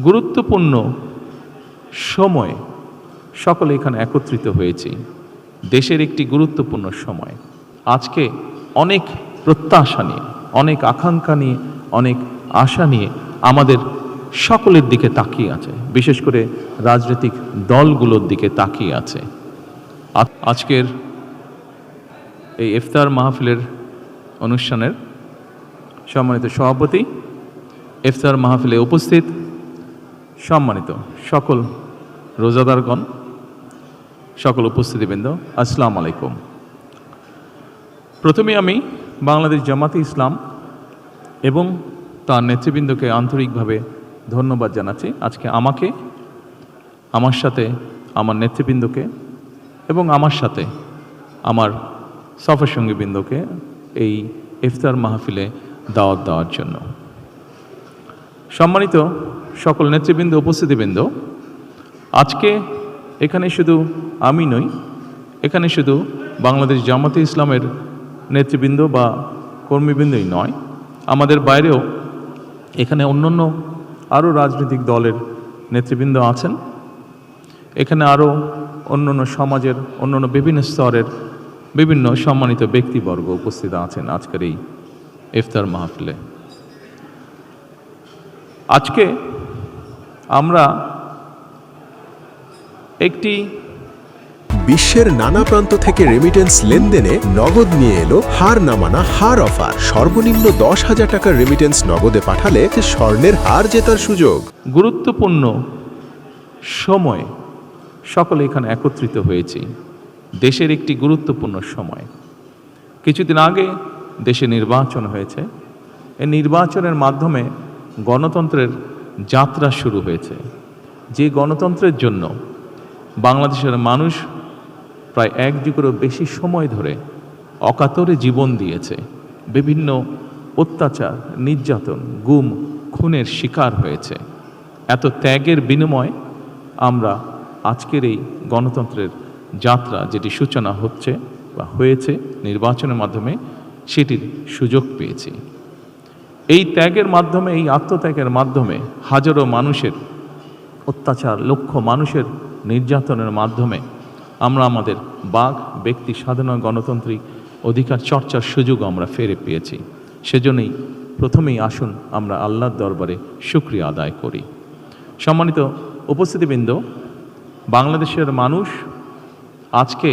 গুরুত্বপূর্ণ সময় সকলে এখানে একত্রিত হয়েছি। দেশের একটি গুরুত্বপূর্ণ সময়। আজকে অনেক প্রত্যাশা নিয়ে, অনেক আকাঙ্ক্ষা নিয়ে, অনেক আশা নিয়ে আমাদের সকলের দিকে তাকিয়ে আছে, বিশেষ করে রাজনৈতিক দলগুলোর দিকে তাকিয়ে আছে। আজকের এই ইফতার মাহফিলের অনুষ্ঠানের সম্মানিত সভাপতি, ইফতার মাহফিলে উপস্থিত সম্মানিত সকল রোজাদারগণ, সকল উপস্থিতিবৃন্দ, আসসালামু আলাইকুম। প্রথমে আমি বাংলাদেশ জামাতে ইসলাম এবং তার নেতৃবৃন্দকে আন্তরিকভাবে ধন্যবাদ জানাচ্ছি। আজকে আমাকে, আমার সাথে আমার নেতৃবৃন্দকে এবং আমার সাথে আমার সফর সঙ্গীবৃন্দকে এই ইফতার মাহফিলে দাওয়াত দেওয়ার জন্য। সম্মানিত সকল নেতৃবৃন্দ, উপস্থিতিবৃন্দ, আজকে এখানে শুধু আমি নই, এখানে শুধু বাংলাদেশ জামাতে ইসলামের নেতৃবৃন্দ বা কর্মীবৃন্দই নয়, আমাদের বাইরেও এখানে অন্যান্য আরও রাজনৈতিক দলের নেতৃবৃন্দ আছেন। এখানে আরও অন্যান্য সমাজের অন্যান্য বিভিন্ন স্তরের বিভিন্ন সম্মানিত ব্যক্তিবর্গ উপস্থিত আছেন আজকের এই ইফতার মাহফিলে। আজকে আমরা একটি বিশ্বের নানা প্রান্ত থেকে রেমিটেন্স লেনদেনে নগদ নিয়ে এলো হার না মানা হার অফার। সর্বনিম্ন 10,000 টাকার রেমিটেন্স নগদে পাঠালে স্বর্ণের হার জেতার সুযোগ। গুরুত্বপূর্ণ সময় সকলে এখানে একত্রিত হয়েছি। দেশের একটি গুরুত্বপূর্ণ সময়। কিছুদিন আগে দেশে নির্বাচন হয়েছে। এই নির্বাচনের মাধ্যমে গণতন্ত্রের যাত্রা শুরু হয়েছে। যে গণতন্ত্রের জন্য বাংলাদেশের মানুষ প্রায় 1 যুগেরও বেশি সময় ধরে অকাতরে জীবন দিয়েছে, বিভিন্ন অত্যাচার, নির্যাতন, গুম, খুনের শিকার হয়েছে। এত ত্যাগের বিনিময়ে আমরা আজকের এই গণতন্ত্রের যাত্রা, যেটি সূচনা হচ্ছে বা হয়েছে নির্বাচনের মাধ্যমে, সেটির সুযোগ পেয়েছি। এই ত্যাগের মাধ্যমে, এই আত্মত্যাগের মাধ্যমে হাজারো মানুষের অত্যাচার, লক্ষ মানুষের নির্যাতনের মাধ্যমে আমরা আমাদের বাক, ব্যক্তি স্বাধীন গণতান্ত্রিক অধিকার চর্চার সুযোগ আমরা ফিরে পেয়েছি। সেজন্যই প্রথমেই আসুন আমরা আল্লাহর দরবারে শুকরিয়া আদায় করি। সম্মানিত উপস্থিতিবৃন্দ, বাংলাদেশের মানুষ আজকে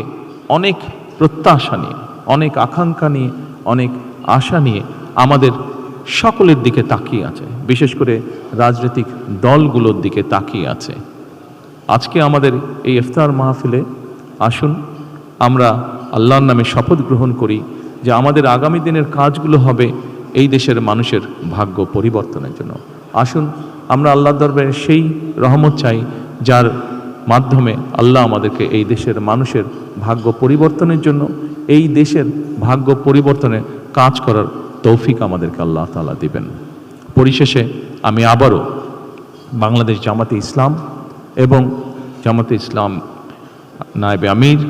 অনেক প্রত্যাশা নিয়ে, অনেক আকাঙ্ক্ষা নিয়ে, অনেক আশা নিয়ে আমাদের সকলের দিকে তাকিয়ে আছে, বিশেষ করে রাজনৈতিক দলগুলোর দিকে তাকিয়ে আছে। আজকে আমাদের এই ইফতার মাহফিলে আসুন আমরা আল্লাহর নামে শপথ গ্রহণ করি যে আমাদের আগামী দিনের কাজগুলো হবে এই দেশের মানুষের ভাগ্য পরিবর্তনের জন্য। আসুন আমরা আল্লাহর দরবারে সেই রহমত চাই যার মাধ্যমে আল্লাহ আমাদেরকে এই দেশের মানুষের ভাগ্য পরিবর্তনের জন্য, এই দেশের ভাগ্য পরিবর্তনে কাজ করার তৌফিক আমাদেরকে আল্লাহ তাআলা দিবেন। পরিশেষে আমি আবারও বাংলাদেশ জামাতে ইসলাম এবং জামাতে ইসলাম নায়েবে আমির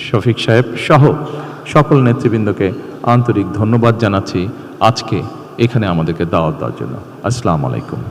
শফিক সাহেব সহ সকল নেতৃবৃন্দকে আন্তরিক ধন্যবাদ জানাচ্ছি আজকে এখানে আমাদেরকে দাওয়াত দেওয়ার জন্য। আসসালামু আলাইকুম।